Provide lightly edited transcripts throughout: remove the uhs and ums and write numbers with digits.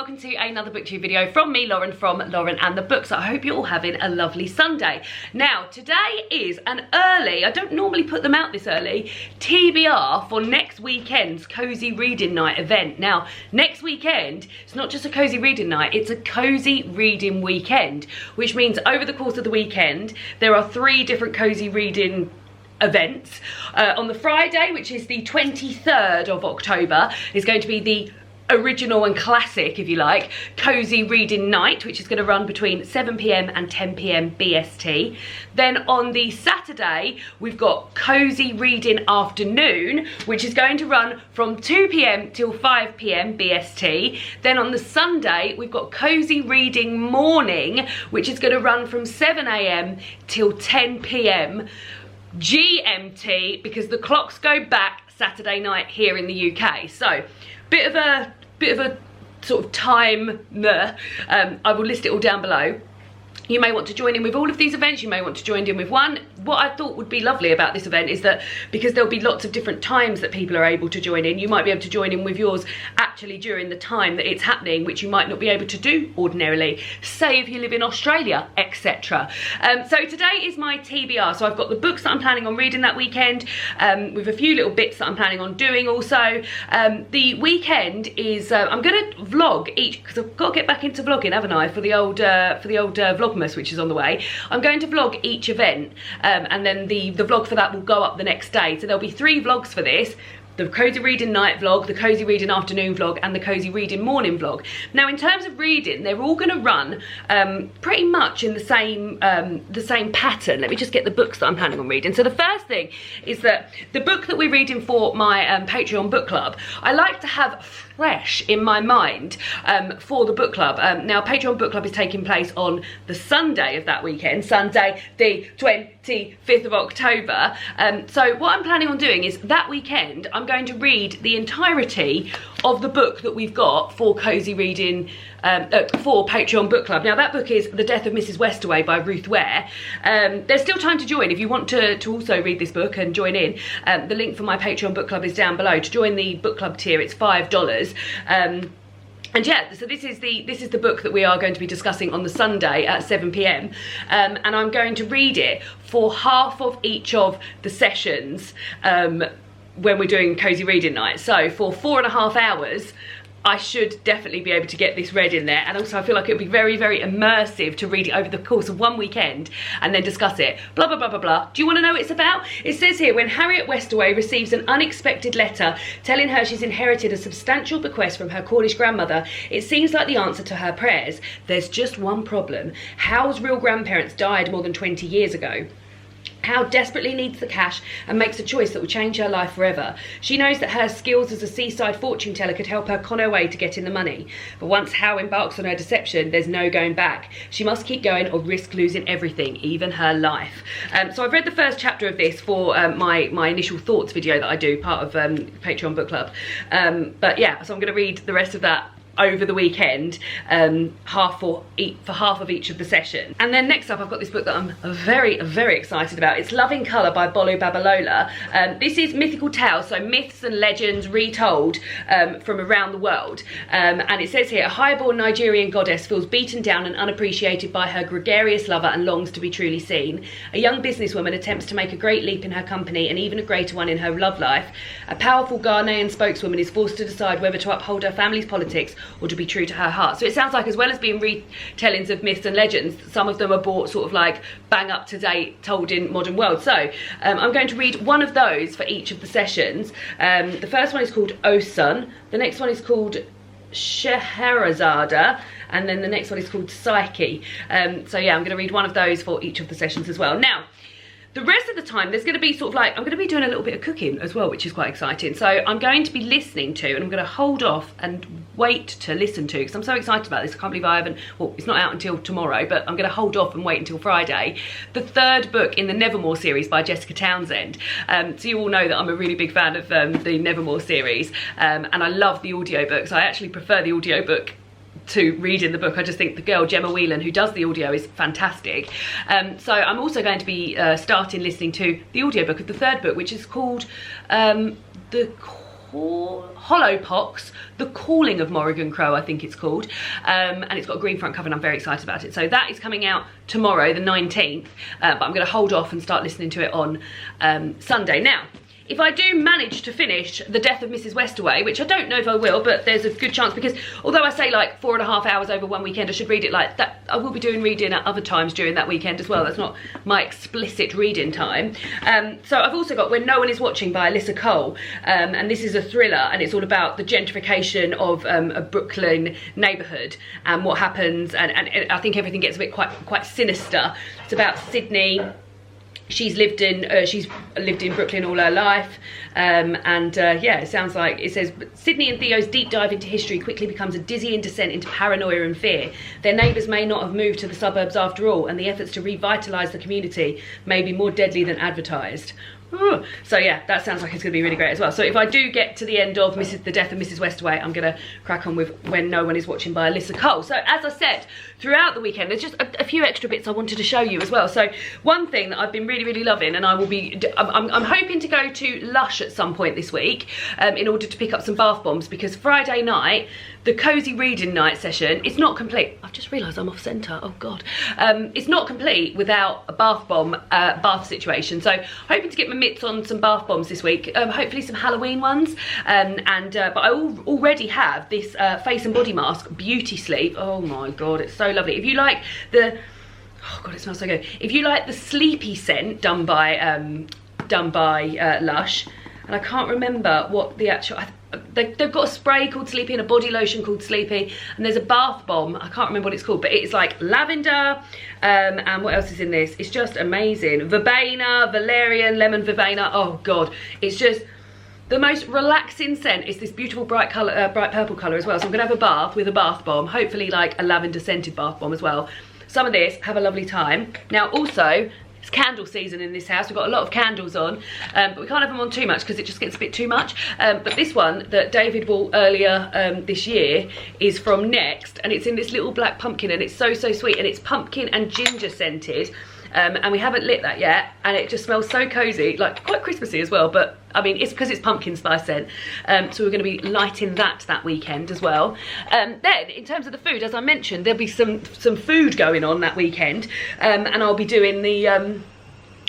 welcome to another booktube video from me, Lauren, from Lauren and the Books. I hope you're all having a lovely Sunday. Now, today is an early, I don't normally put them out this early, TBR for next weekend's Cozy Reading Night event. Now, next weekend, it's not just a Cozy Reading Night, it's a Cozy Reading Weekend, which means over the course of the weekend, there are 3 different Cozy Reading events. On the Friday, which is the 23rd of October, is going to be the original and classic, if you like, Cozy Reading Night, which is going to run between 7 PM and 10 PM BST. Then on the Saturday, we've got Cozy Reading Afternoon, which is going to run from 2 PM till 5 PM BST. Then on the Sunday, we've got Cozy Reading Morning, which is going to run from 7 AM till 10 PM GMT, because the clocks go back Saturday night here in the UK. So bit of a sort of time there. I will list it all down below. You may want to join in with all of these events, you may want to join in with one. What I thought would be lovely about this event is that because there'll be lots of different times that people are able to join in, you might be able to join in with yours actually during the time that it's happening, which you might not be able to do ordinarily, say if you live in Australia, etc. So today is my TBR, so I've got the books that I'm planning on reading that weekend, with a few little bits that I'm planning on doing also. The weekend is, I'm going to vlog each, because I've got to get back into vlogging, haven't I, for the old Vlogmas, which is on the way. I'm going to vlog each event, and then the vlog for that will go up the next day. So there'll be 3 vlogs for this: the Cozy Reading Night vlog, the Cozy Reading Afternoon vlog, and the Cozy Reading Morning vlog. Now, in terms of reading, they're all going to run pretty much in the same pattern. Let me just get the books that I'm planning on reading. So the first thing is that the book that we're reading for my Patreon book club, I like to have fresh in my mind for the book club. Now, Patreon book club is taking place on the Sunday of that weekend, Sunday the 25th of October. So what I'm planning on doing is that weekend I'm going to read the entirety of the book that we've got for Cozy Reading, for Patreon book club. Now, that book is The Death of Mrs Westaway by Ruth Ware. There's still time to join if you want to also read this book and join in. The link for my Patreon book club is down below. To join the book club tier, it's $5. And yeah, so this is the book that we are going to be discussing on the Sunday at 7 PM, and I'm going to read it for half of each of the sessions when we're doing Cozy Reading Night. So for 4.5 hours, I should definitely be able to get this read in there. And also, I feel like it would be very, very immersive to read it over the course of one weekend and then discuss it. Blah, blah, blah, blah, blah. Do you want to know what it's about? It says here, when Harriet Westaway receives an unexpected letter telling her she's inherited a substantial bequest from her Cornish grandmother, it seems like the answer to her prayers. There's just one problem. Hal's real grandparents died more than 20 years ago. Hal desperately needs the cash and makes a choice that will change her life forever. She knows that her skills as a seaside fortune teller could help her con her way to getting the money. But once Hal embarks on her deception, there's no going back. She must keep going or risk losing everything, even her life. So I've read the first chapter of this for my initial thoughts video that I do, part of Patreon book club. But yeah, so I'm going to read the rest of that over the weekend, half for half of each of the sessions. And then next up, I've got this book that I'm very, very excited about. It's Love in Colour by Bolu Babalola. This is mythical tales, so myths and legends retold from around the world. And it says here, a high-born Nigerian goddess feels beaten down and unappreciated by her gregarious lover and longs to be truly seen. A young businesswoman attempts to make a great leap in her company and even a greater one in her love life. A powerful Ghanaian spokeswoman is forced to decide whether to uphold her family's politics or to be true to her heart. So it sounds like, as well as being retellings of myths and legends, some of them are brought sort of like bang up to date, told in modern world. So I'm going to read one of those for each of the sessions. The first one is called Osun, the next one is called Scheherazade, and then the next one is called Psyche. So yeah, I'm going to read one of those for each of the sessions as well. Now, the rest of the time, there's going to be sort of like, I'm going to be doing a little bit of cooking as well, which is quite exciting. So I'm going to be listening to, and I'm going to hold off and wait to listen to, because I'm so excited about this. I can't believe I haven't, well, it's not out until tomorrow, but I'm going to hold off and wait until Friday. The 3rd book in the Nevermore series by Jessica Townsend. So you all know that I'm a really big fan of the Nevermore series, and I love the audiobooks. I actually prefer the audiobook to read in the book. I just think the girl Gemma Whelan, who does the audio, is fantastic. So I'm also going to be starting listening to the audiobook of the 3rd book, which is called The Hollowpox, The Calling of Morrigan Crow, I think it's called. And it's got a green front cover and I'm very excited about it. So that is coming out tomorrow, the 19th. But I'm going to hold off and start listening to it on Sunday. Now, if I do manage to finish The Death of Mrs Westaway, which I don't know if I will, but there's a good chance, because although I say like 4.5 hours over one weekend, I should read it like that. I will be doing reading at other times during that weekend as well. That's not my explicit reading time. So I've also got When No One Is Watching by Alyssa Cole, and this is a thriller, and it's all about the gentrification of a Brooklyn neighbourhood and what happens, and I think everything gets a bit quite sinister. It's about Sydney. She's lived in Brooklyn all her life, yeah, it sounds like, it says, Sydney and Theo's deep dive into history quickly becomes a dizzying descent into paranoia and fear. Their neighbours may not have moved to the suburbs after all, and the efforts to revitalise the community may be more deadly than advertised. Ooh. So yeah, that sounds like it's going to be really great as well. So if I do get to the end of The Death of Mrs Westaway, I'm going to crack on with When No One Is Watching by Alyssa Cole. So as I said, throughout the weekend, there's just a few extra bits I wanted to show you as well. So one thing that I've been really loving, and I'm hoping to go to Lush at some point this week in order to pick up some bath bombs, because Friday night, the Cosy Reading Night session, it's not complete. I've just realised I'm off centre, oh God. It's not complete without a bath bomb bath situation. So hoping to get my mitts on some bath bombs this week, hopefully some Halloween ones. But I already have this face and body mask, Beauty Sleep. Oh my God, it's so lovely. If you like the, oh God, it smells so good. If you like the sleepy scent done by Lush, and I can't remember what the actual, they've got a spray called Sleepy and a body lotion called Sleepy, and there's a bath bomb, I can't remember what it's called, but it's like lavender, and what else is in this? It's just amazing. Verbena, valerian, lemon verbena, oh God, it's just the most relaxing scent. It's this beautiful bright colour, bright purple colour as well. So I'm gonna have a bath with a bath bomb, hopefully like a lavender scented bath bomb as well. Some of this, have a lovely time. Now also, it's candle season in this house. We've got a lot of candles on, but we can't have them on too much because it just gets a bit too much. But this one that David bought earlier this year is from Next, and it's in this little black pumpkin, and it's so sweet, and it's pumpkin and ginger scented. And we haven't lit that yet, and it just smells so cozy, like quite Christmassy as well, but I mean, it's because it's pumpkin spice scent. So we're going to be lighting that weekend as well. Then, in terms of the food, as I mentioned, there'll be some food going on that weekend, and I'll be doing the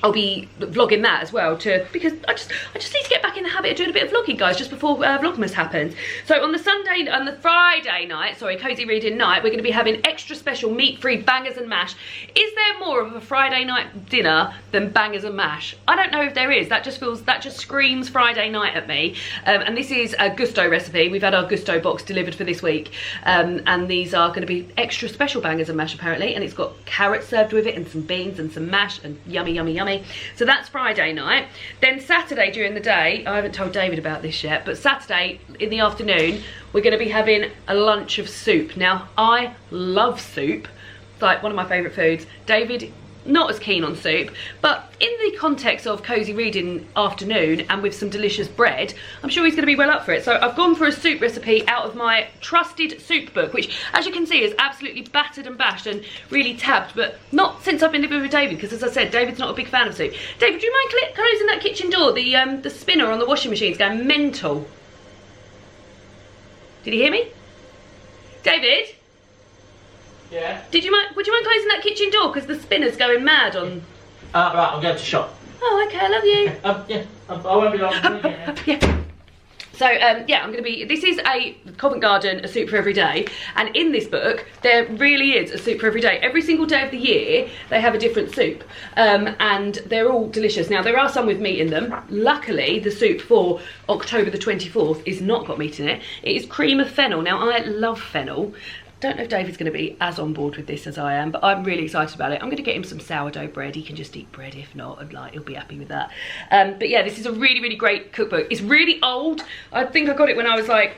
I'll be vlogging that as well, because I just need to get back in the habit of doing a bit of vlogging, guys, just before Vlogmas happens. So on the Friday night, sorry, Cosy Reading Night, we're going to be having extra special meat-free bangers and mash. Is there more of a Friday night dinner than bangers and mash? I don't know if there is. That just screams Friday night at me. And this is a Gusto recipe. We've had our Gusto box delivered for this week, and these are going to be extra special bangers and mash apparently. And it's got carrots served with it, and some beans and some mash, and yummy. So that's Friday night. Then Saturday during the day, I haven't told David about this yet, but Saturday in the afternoon, we're going to be having a lunch of soup. Now, I love soup. It's like one of my favourite foods. David, not as keen on soup, but in the context of Cosy Reading afternoon and with some delicious bread, I'm sure he's going to be well up for it. So I've gone for a soup recipe out of my trusted soup book, which, as you can see, is absolutely battered and bashed and really tabbed, but not since I've been living with David, because as I said, David's not a big fan of soup. David, do you mind closing that kitchen door? The spinner on the washing machine is going mental. Did you hear me? David? Yeah. Would you mind closing that kitchen door, because the spinner's going mad on... Right, I'm going to shop. Oh, okay, I love you. Yeah, I won't be long. Yeah. So, yeah, I'm going to be... This is a Covent Garden, a soup for every day. And in this book, there really is a soup for every day. Every single day of the year, they have a different soup. And they're all delicious. Now, there are some with meat in them. Luckily, the soup for October the 24th is not got meat in it. It is cream of fennel. Now, I love fennel. Don't know if David's going to be as on board with this as I am, but I'm really excited about it. I'm going to get him some sourdough bread. He can just eat bread if not, and like he'll be happy with that. But yeah, this is a really great cookbook. It's really old. I think I got it when I was like,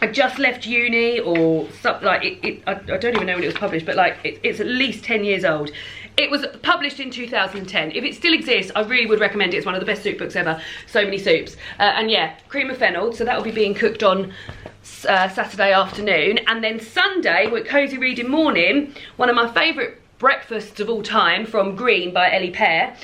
I just left uni or something. Like I don't even know when it was published, but like it's at least 10 years old. It was published in 2010. If it still exists, I really would recommend it. It's one of the best soup books ever. So many soups. And yeah, cream of fennel. So that will be being cooked on Saturday afternoon. And then Sunday, we're Cosy Reading morning. One of my favourite breakfasts of all time from Green by Ellie Pear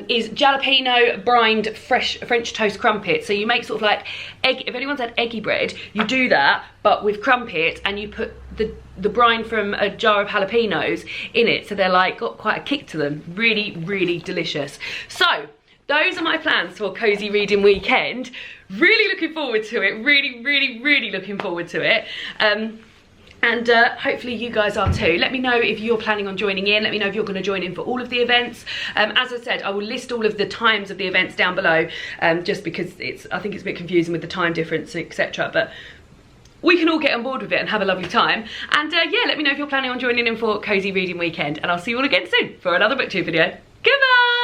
is jalapeno brined fresh French toast crumpet. So you make sort of like egg, if anyone's had eggy bread, you do that but with crumpet, and you put the brine from a jar of jalapenos in it, so they're like got quite a kick to them. Really, really delicious. So those are my plans for Cozy Reading Weekend. Really looking forward to it. Really, really, really looking forward to it. And hopefully you guys are too. Let me know if you're planning on joining in. Let me know if you're going to join in for all of the events. As I said, I will list all of the times of the events down below, just because I think it's a bit confusing with the time difference, etc. But we can all get on board with it and have a lovely time. And yeah, let me know if you're planning on joining in for Cozy Reading Weekend. And I'll see you all again soon for another booktube video. Goodbye!